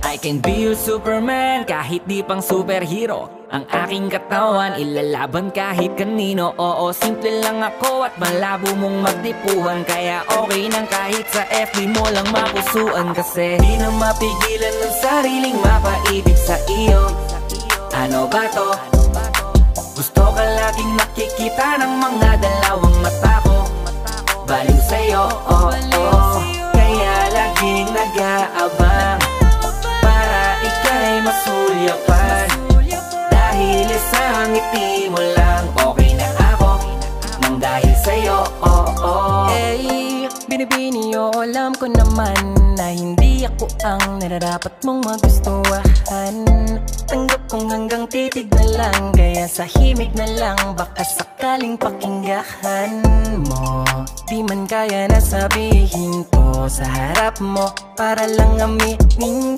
I can be your Superman kahit di pang superhero. Ang aking katawan ilalaban kahit kanino. Oo, simple lang ako at malabo mong magtipuhan. Kaya okay nang kahit sa FB mo lang mapusuan. Kasi di na mapigilan ng sariling mapaibig sa iyo. Ano ba to? Gusto ka laging nakikita ng mga dalawang mata ko. Baliw sa'yo, oh, oh. Kaya laging nag-aabang para ika'y masulyapan. Dahil isang ngiti mo lang okay na ako nang dahil sa'yo, oh, oh. Hey, binibini o alam ko naman na hindi ako ang nararapat mong magustuhan. Tanggap kong hanggang titig na lang, kaya sa himig na lang baka sakaling pakinggan mo. Di man kaya na sabihin ko sa harap mo para lang aminin